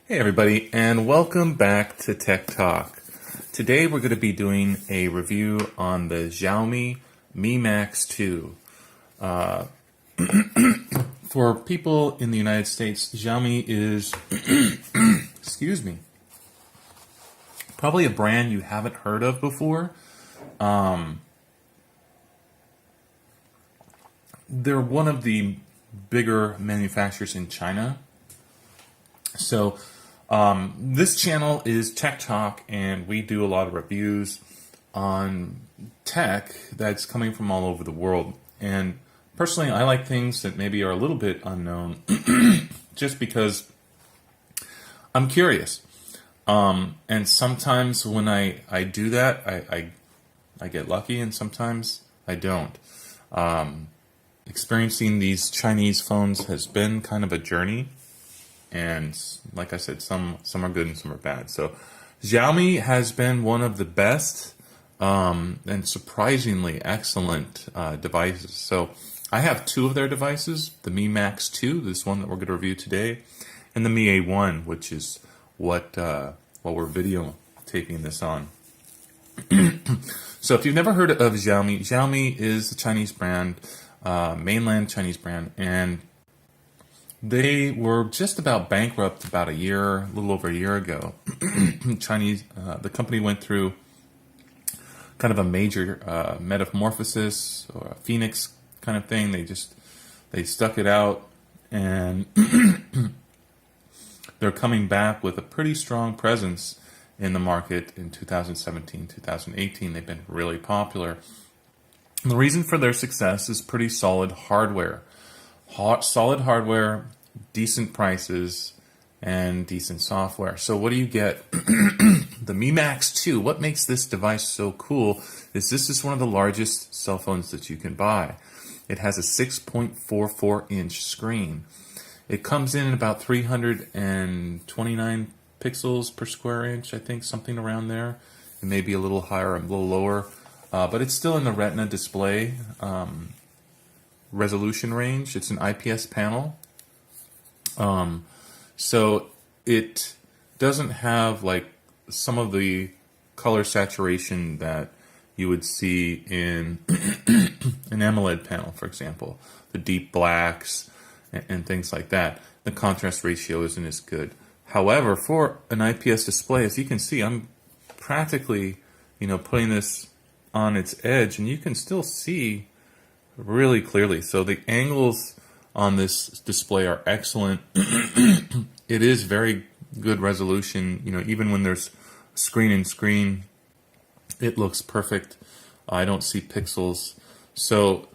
Hey everybody, and welcome back to Tech Talk. Today we're going to be doing a review on the Xiaomi Mi Max 2. For people in the United States, Xiaomi is, excuse me, probably a brand you haven't heard of before. They're one of the bigger manufacturers in China. So this channel is Tech Talk, and we do a lot of reviews on tech that's coming from all over the world. And personally, I like things that maybe are a little bit unknown just because I'm curious. And sometimes when I do that, I get lucky, and sometimes I don't. Experiencing these Chinese phones has been kind of a journey. And like I said, some are good and some are bad. So Xiaomi has been one of the best and surprisingly excellent devices. So I have two of their devices, the Mi Max 2, this one that we're going to review today, and the Mi A1, which is what we're video taping this on. So if you've never heard of Xiaomi, Xiaomi is a Chinese brand, mainland Chinese brand, and they were just about bankrupt about a little over a year ago. The company went through kind of a major metamorphosis or a phoenix kind of thing. They stuck it out, and they're coming back with a pretty strong presence in the market in 2017, 2018. They've been really popular. And the reason for their success is pretty solid hardware. Solid hardware, decent prices, and decent software. So what do you get? The Mi Max 2, what makes this device so cool is this is one of the largest cell phones that you can buy. It has a 6.44-inch screen. It comes in at about 329 pixels per square inch, I think, something around there. It may be a little higher, a little lower, but it's still in the Retina display resolution range. It's an IPS panel, so it doesn't have like some of the color saturation that you would see in an AMOLED panel, for example, the deep blacks and things like that. The contrast ratio isn't as good. However, for an IPS display, as you can see, I'm practically, putting this on its edge, and you can still see really clearly. So the angles on this display are excellent. It is very good resolution. Even when there's screen in screen, it looks perfect. I don't see pixels. So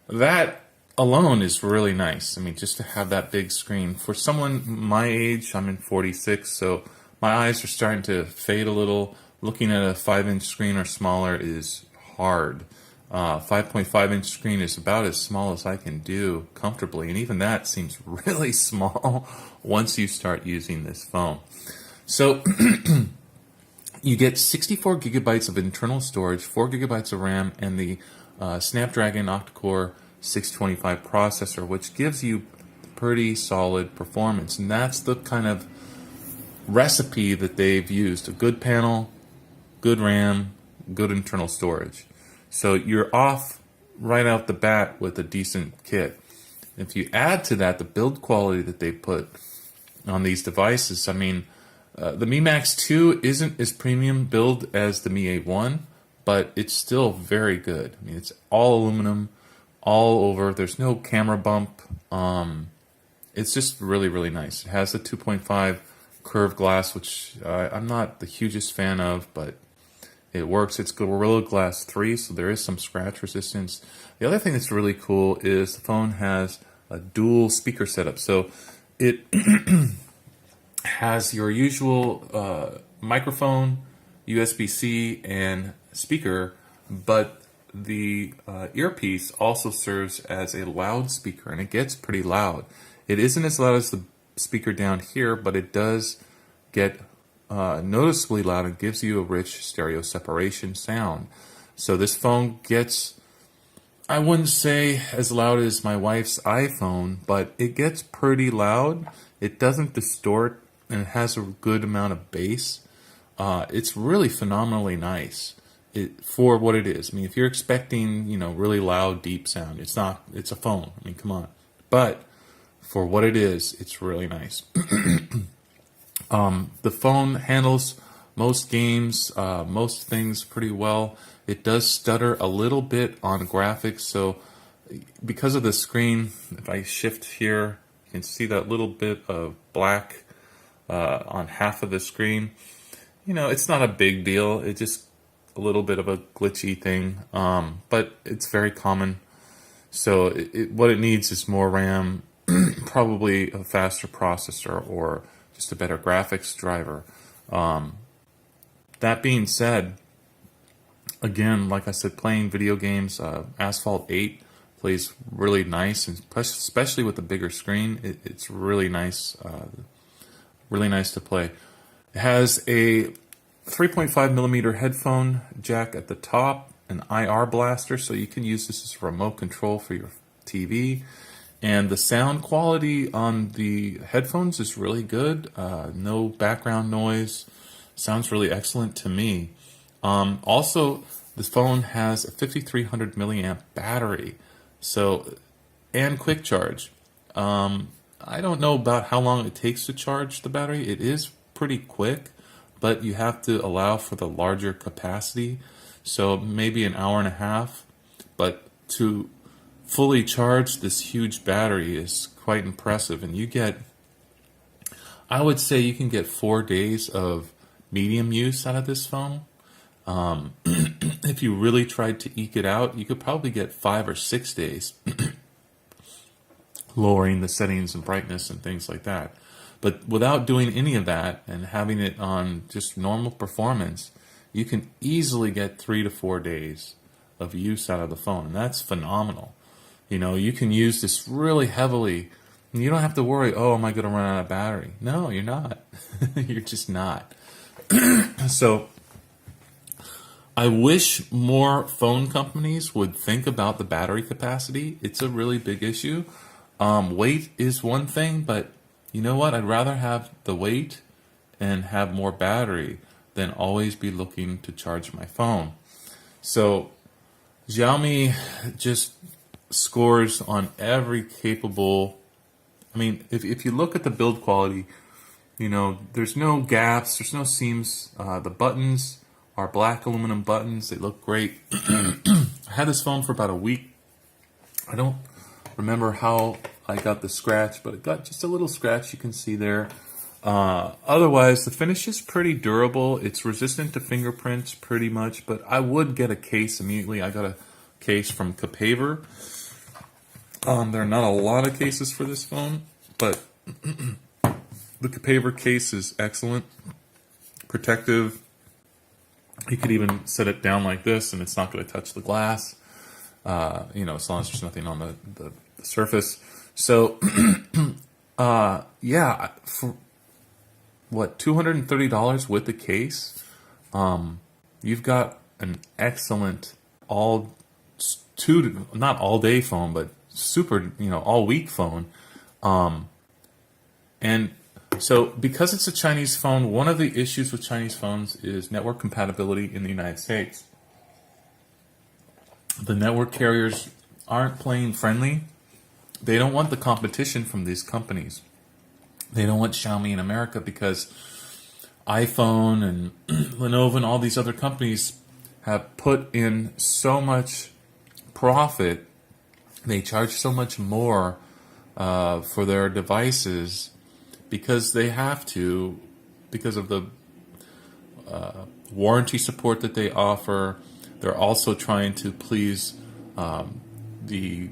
that alone is really nice. I mean, just to have that big screen. For someone my age, I'm in 46, so my eyes are starting to fade a little. Looking at a 5-inch screen or smaller is hard. 5.5-inch screen is about as small as I can do comfortably, and even that seems really small once you start using this phone. So you get 64 gigabytes of internal storage, 4 gigabytes of RAM, and the Snapdragon octa-core 625 processor, which gives you pretty solid performance. And that's the kind of recipe that they've used: a good panel, good RAM, good internal storage. So you're off right out the bat with a decent kit. If you add to that the build quality that they put on these devices, I mean, the Mi Max 2 isn't as premium build as the Mi A1, but it's still very good. I mean, it's all aluminum, all over. There's no camera bump. It's just really, really nice. It has the 2.5 curved glass, which I'm not the hugest fan of, but it works. It's Gorilla Glass 3, so there is some scratch resistance. The other thing that's really cool is the phone has a dual speaker setup. So it has your usual microphone, USB-C, and speaker, but the earpiece also serves as a loudspeaker, and it gets pretty loud. It isn't as loud as the speaker down here, but it does get noticeably loud and gives you a rich stereo separation sound. So this phone gets, I wouldn't say as loud as my wife's iPhone, but it gets pretty loud. It doesn't distort and it has a good amount of bass. It's really phenomenally nice for what it is. I mean, if you're expecting, really loud, deep sound, it's not. It's a phone. I mean, come on. But for what it is, it's really nice. The phone handles most games, most things pretty well. It does stutter a little bit on graphics, so because of the screen, if I shift here, you can see that little bit of black on half of the screen. It's not a big deal. It's just a little bit of a glitchy thing, but it's very common. So what it needs is more RAM, probably a faster processor, or just a better graphics driver. That being said, again, like I said, playing video games, Asphalt 8 plays really nice, and especially with the bigger screen, it's really nice, really nice to play. It has a 3.5 millimeter headphone jack at the top, an IR blaster, so you can use this as a remote control for your TV. And the sound quality on the headphones is really good. No background noise. Sounds really excellent to me. Also, the phone has a 5300 milliamp battery, and quick charge. I don't know about how long it takes to charge the battery. It is pretty quick, but you have to allow for the larger capacity, so maybe an hour and a half. But to fully charge this huge battery is quite impressive, and I would say you can get 4 days of medium use out of this phone. If you really tried to eke it out, you could probably get 5 or 6 days, lowering the settings and brightness and things like that. But without doing any of that and having it on just normal performance, you can easily get 3 to 4 days of use out of the phone, and that's phenomenal. You can use this really heavily, and you don't have to worry, oh, am I going to run out of battery? No, you're not. You're just not. So I wish more phone companies would think about the battery capacity. It's a really big issue. Weight is one thing, but you know what? I'd rather have the weight and have more battery than always be looking to charge my phone. So Xiaomi just scores on every capable. I mean, if you look at the build quality, there's no gaps, there's no seams. The buttons are black aluminum buttons. They look great. I had this phone for about a week. I don't remember how I got the scratch, but it got just a little scratch you can see there. Otherwise, the finish is pretty durable. It's resistant to fingerprints pretty much, but I would get a case immediately. I got a case from Capaver. There are not a lot of cases for this phone, but the Capaver case is excellent, protective. You could even set it down like this, and it's not going to touch the glass. As long as there's nothing on the surface. So, yeah, for what, $230 with the case, you've got an excellent not all day phone, but super, all week phone. And so because it's a Chinese phone, one of the issues with Chinese phones is network compatibility in the United States. The network carriers aren't playing friendly. They don't want the competition from these companies. They don't want Xiaomi in America because iPhone and Lenovo and all these other companies have put in so much profit. They charge so much more for their devices because they have to, because of the warranty support that they offer. They're also trying to please the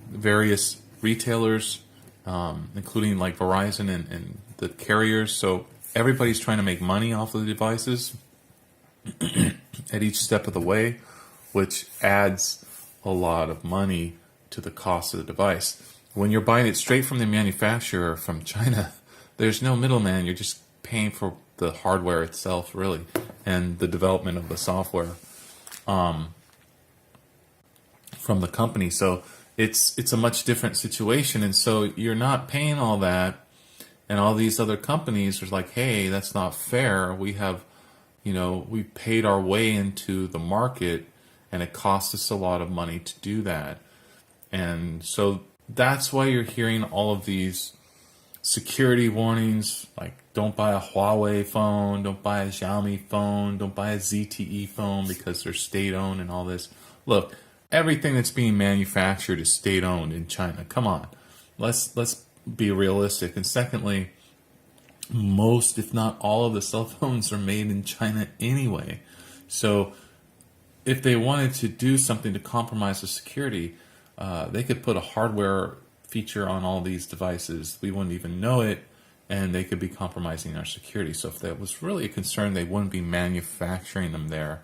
various retailers, including like Verizon and the carriers. So everybody's trying to make money off of the devices at each step of the way, which adds a lot of money to the cost of the device. When you're buying it straight from the manufacturer from China, there's no middleman. You're just paying for the hardware itself, really, and the development of the software from the company. So it's a much different situation, and so you're not paying all that, And all these other companies are like, hey, that's not fair. We have, we paid our way into the market and it costs us a lot of money to do that. And so that's why you're hearing all of these security warnings, like don't buy a Huawei phone, don't buy a Xiaomi phone, don't buy a ZTE phone because they're state-owned and all this. Look, everything that's being manufactured is state-owned in China. Come on. Let's be realistic. And secondly, most, if not all, of the cell phones are made in China anyway. So if they wanted to do something to compromise the security, they could put a hardware feature on all these devices. We wouldn't even know it, and they could be compromising our security. So if that was really a concern, they wouldn't be manufacturing them there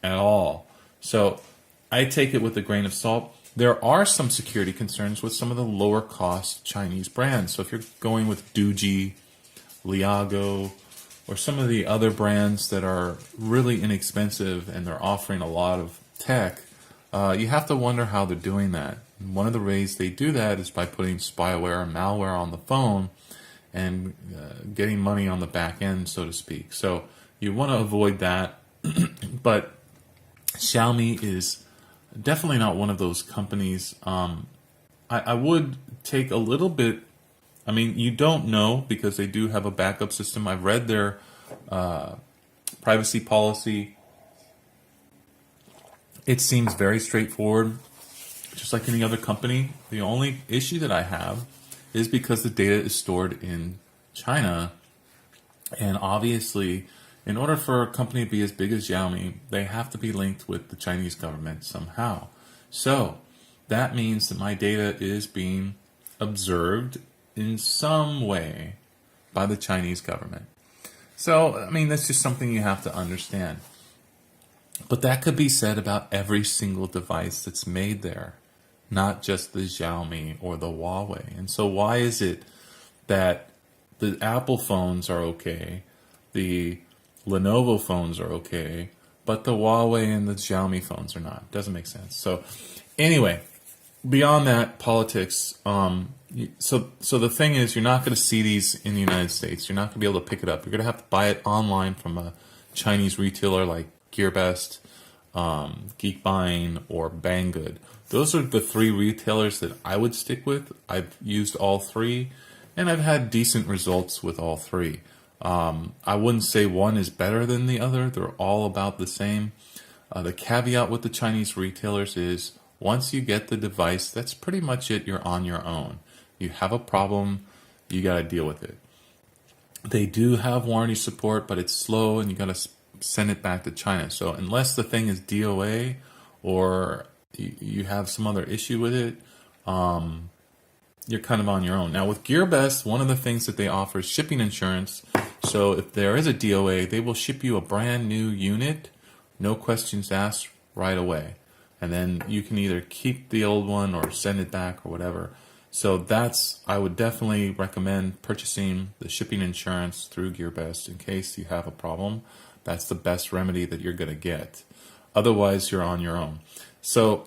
at all. So I take it with a grain of salt. There are some security concerns with some of the lower cost Chinese brands. So if you're going with Doogee, Liago, or some of the other brands that are really inexpensive and they're offering a lot of tech, you have to wonder how they're doing that. And one of the ways they do that is by putting spyware and malware on the phone and getting money on the back end, so to speak. So you want to avoid that. But Xiaomi is definitely not one of those companies. I would take a little bit. I mean, you don't know because they do have a backup system. I've read their privacy policy. It seems very straightforward, just like any other company. The only issue that I have is because the data is stored in China. And obviously, in order for a company to be as big as Xiaomi, they have to be linked with the Chinese government somehow. So that means that my data is being observed in some way by the Chinese government. So, I mean, that's just something you have to understand. But that could be said about every single device that's made there, not just the Xiaomi or the Huawei. And so why is it that the Apple phones are okay, the Lenovo phones are okay, but the Huawei and the Xiaomi phones are not? Doesn't make sense. So anyway, beyond that, politics. So the thing is, you're not going to see these in the United States. You're not going to be able to pick it up. You're going to have to buy it online from a Chinese retailer like GearBest, Geekbuying, or Banggood. Those are the three retailers that I would stick with. I've used all three, and I've had decent results with all three. I wouldn't say one is better than the other. They're all about the same. The caveat with the Chinese retailers is once you get the device, that's pretty much it. You're on your own. You have a problem, you got to deal with it. They do have warranty support, but it's slow and you got to send it back to China. So unless the thing is DOA or you have some other issue with it, you're kind of on your own. Now with GearBest, one of the things that they offer is shipping insurance. So if there is a DOA, they will ship you a brand new unit, no questions asked, right away. And then you can either keep the old one or send it back or whatever. So I would definitely recommend purchasing the shipping insurance through GearBest in case you have a problem. That's the best remedy that you're going to get. Otherwise, you're on your own. So,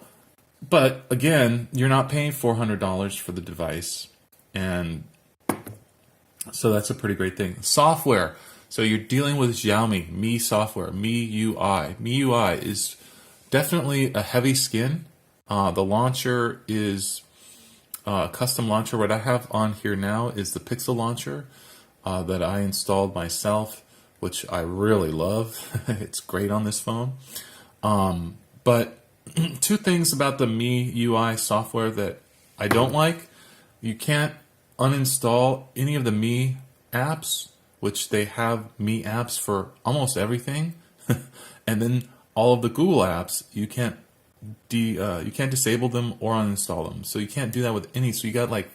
but again, you're not paying $400 for the device. And so that's a pretty great thing. Software. So you're dealing with Xiaomi, Mi software, Mi UI. Mi UI is definitely a heavy skin. The launcher is a custom launcher. What I have on here now is the Pixel launcher that I installed myself, which I really love. It's great on this phone. But two things about the Mi UI software that I don't like. You can't uninstall any of the Mi apps, which they have Mi apps for almost everything. And then all of the Google apps, you can't disable them or uninstall them. So you can't do that with any. So you got like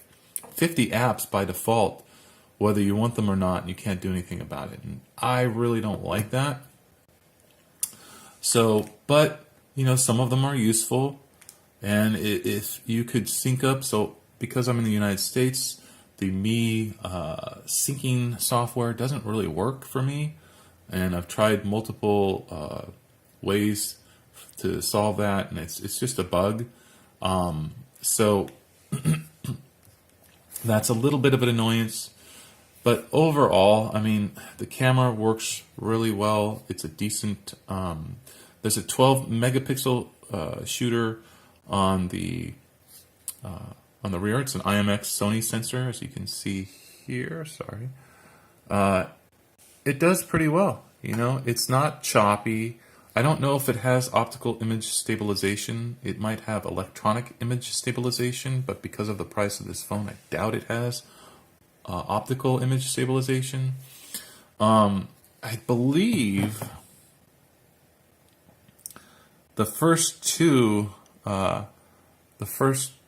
50 apps by default, whether you want them or not, and you can't do anything about it. And I really don't like that. So, but some of them are useful, and if you could sync up. So because I'm in the United States, the Mi syncing software doesn't really work for me, and I've tried multiple ways to solve that, and it's just a bug. So that's a little bit of an annoyance. But overall, I mean, the camera works really well. It's a decent. There's a 12 megapixel shooter on the rear. It's an IMX Sony sensor, as you can see here. Sorry, it does pretty well. You know, it's not choppy. I don't know if it has optical image stabilization. It might have electronic image stabilization, but because of the price of this phone, I doubt it has optical image stabilization. I believe the first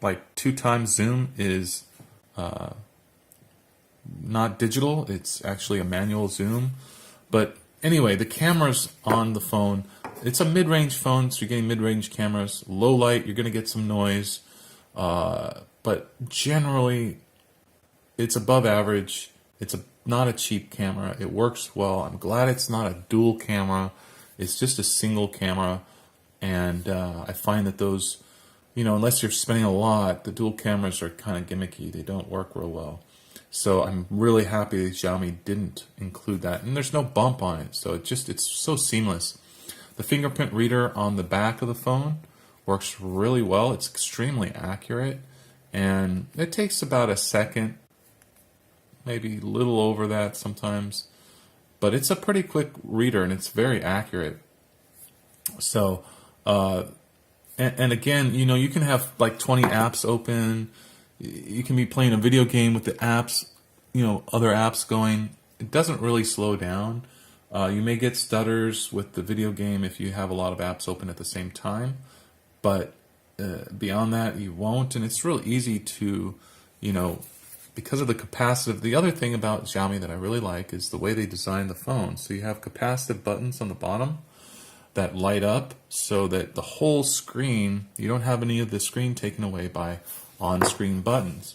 like 2 times zoom is not digital. It's actually a manual zoom. But anyway, the cameras on the phone, it's a mid-range phone, so you're getting mid-range cameras. Low light, you're going to get some noise. But generally, it's above average. It's not a cheap camera. It works well. I'm glad it's not a dual camera. It's just a single camera. And I find that those, unless you're spending a lot, the dual cameras are kind of gimmicky. They don't work real well. So I'm really happy that Xiaomi didn't include that. And there's no bump on it. So it's so seamless. The fingerprint reader on the back of the phone works really well. It's extremely accurate. And it takes about a second, maybe a little over that sometimes. But it's a pretty quick reader and it's very accurate. So, and again, you can have like 20 apps open. You can be playing a video game with the apps, other apps going. It doesn't really slow down. You may get stutters with the video game if you have a lot of apps open at the same time. But beyond that, you won't. And it's real easy to, because of the capacitive. The other thing about Xiaomi that I really like is the way they design the phone. So you have capacitive buttons on the bottom that light up so that the whole screen, you don't have any of the screen taken away by on-screen buttons.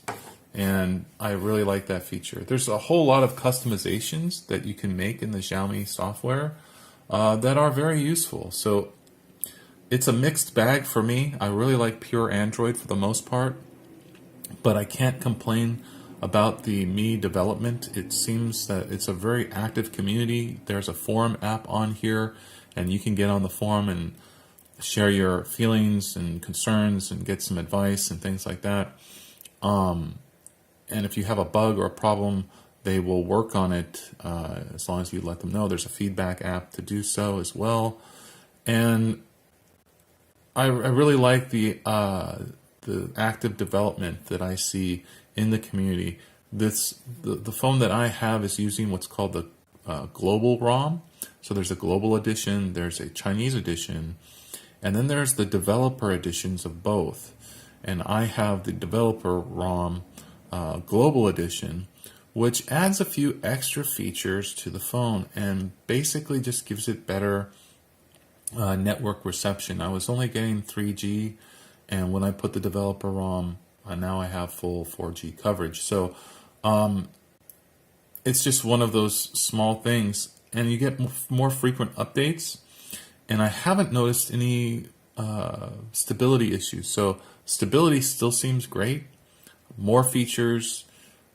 And I really like that feature. There's a whole lot of customizations that you can make in the Xiaomi software that are very useful. So it's a mixed bag for me. I really like pure Android for the most part, but I can't complain about the Mi development. It seems that it's a very active community. There's a forum app on here, and you can get on the forum and share your feelings and concerns and get some advice and things like that. And if you have a bug or a problem, they will work on it as long as you let them know. There's a feedback app to do so as well. And I really like the active development that I see in the community. The phone that I have is using what's called the global ROM. So there's a global edition, there's a Chinese edition, and then there's the developer editions of both. And I have the developer ROM global edition, which adds a few extra features to the phone and basically just gives it better network reception. I was only getting 3G, and when I put the developer ROM, now I have full 4G coverage. So it's just one of those small things, and you get more frequent updates. And I haven't noticed any stability issues. So stability still seems great. More features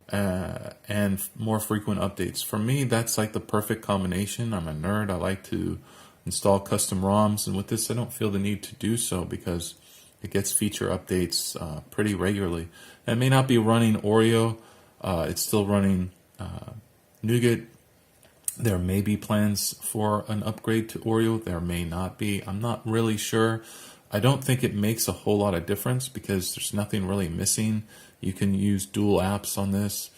and more frequent updates. For me, that's like the perfect combination. I'm a nerd. I like to install custom ROMs. And with this, I don't feel the need to do so because it gets feature updates pretty regularly. It may not be running Oreo. It's still running Nougat. There may be plans for an upgrade to Oreo. There may not be. I'm not really sure. I don't think it makes a whole lot of difference because there's nothing really missing. You can use dual apps on this,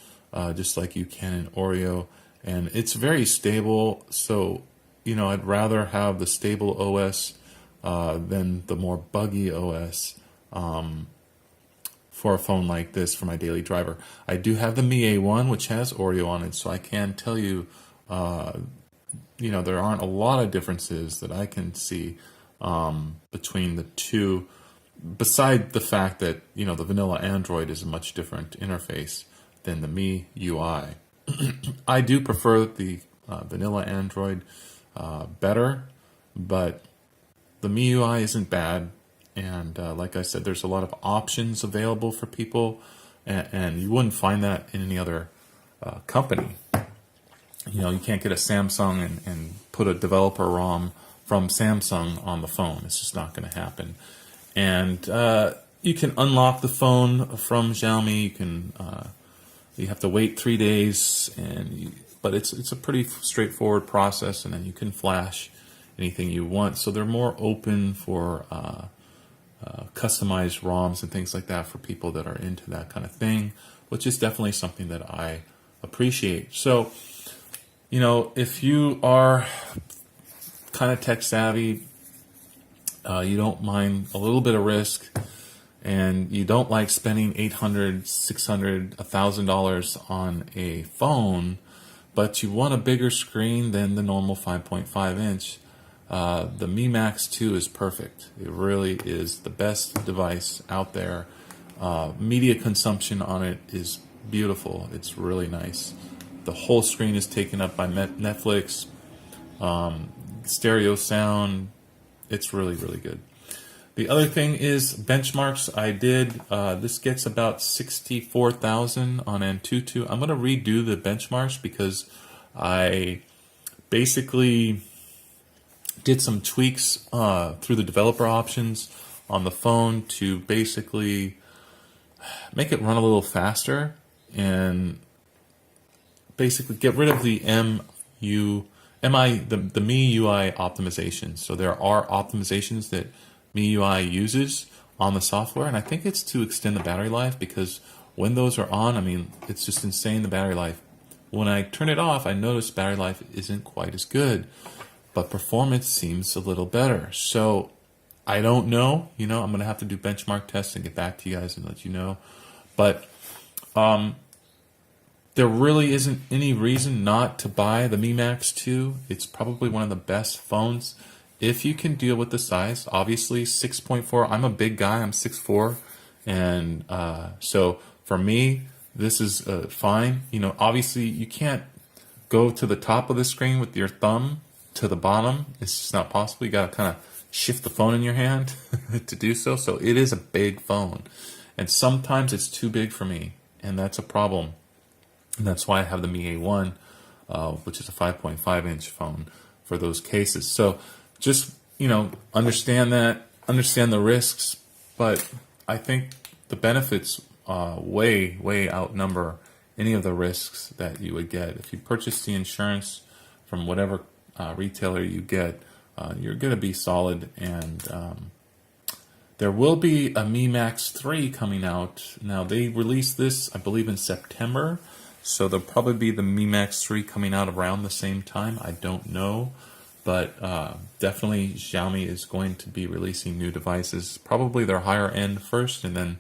just like you can in Oreo. And it's very stable. So, I'd rather have the stable OS than the more buggy OS for a phone like this for my daily driver. I do have the Mi A1, which has Oreo on it, so I can tell you, there aren't a lot of differences that I can see between the two, beside the fact that, the vanilla Android is a much different interface than the Mi UI. I do prefer the vanilla Android better, but the Mi UI isn't bad. And like I said, there's a lot of options available for people, and you wouldn't find that in any other company. You know, you can't get a Samsung and put a developer ROM from Samsung on the phone. It's just not going to happen. And you can unlock the phone from Xiaomi. You can you have to wait 3 days, but it's a pretty straightforward process, and then you can flash anything you want. So they're more open for customized ROMs and things like that for people that are into that kind of thing, which is definitely something that I appreciate. So, you know, if you are kind of tech savvy, you don't mind a little bit of risk, and you don't like spending $800, $600, $1,000 on a phone, but you want a bigger screen than the normal 5.5 inch, the Mi Max 2 is perfect. It really is the best device out there. Media consumption on it is beautiful. It's really nice. The whole screen is taken up by Netflix, stereo sound. It's really, really good. The other thing is benchmarks. I did, this gets about 64,000 on Antutu. I'm going to redo the benchmarks because I basically did some tweaks through the developer options on the phone to basically make it run a little faster and basically get rid of the the MIUI optimization. So there are optimizations that MIUI uses on the software, and I think it's to extend the battery life, because when those are on, I mean, it's just insane, the battery life. When I turn it off, I notice battery life isn't quite as good, but performance seems a little better. So I don't know, you know, I'm going to have to do benchmark tests and get back to you guys and let you know. But there really isn't any reason not to buy the Mi Max 2. It's probably one of the best phones if you can deal with the size. Obviously 6.4, I'm a big guy, I'm 6'4", and so for me this is fine. You know, obviously you can't go to the top of the screen with your thumb to the bottom. It's just not possible. You got to kind of shift the phone in your hand to do so. So it is a big phone, and sometimes it's too big for me, and that's a problem. And that's why I have the Mi A1, which is a 5.5 inch phone for those cases. So just, you know, understand the risks, but I think the benefits way outnumber any of the risks that you would get. If you purchase the insurance from whatever retailer you get, you're going to be solid. And there will be a Mi Max 3 coming out. Now, they released this, I believe, in September. So there'll probably be the Mi Max 3 coming out around the same time. I don't know. But definitely Xiaomi is going to be releasing new devices. Probably their higher end first, and then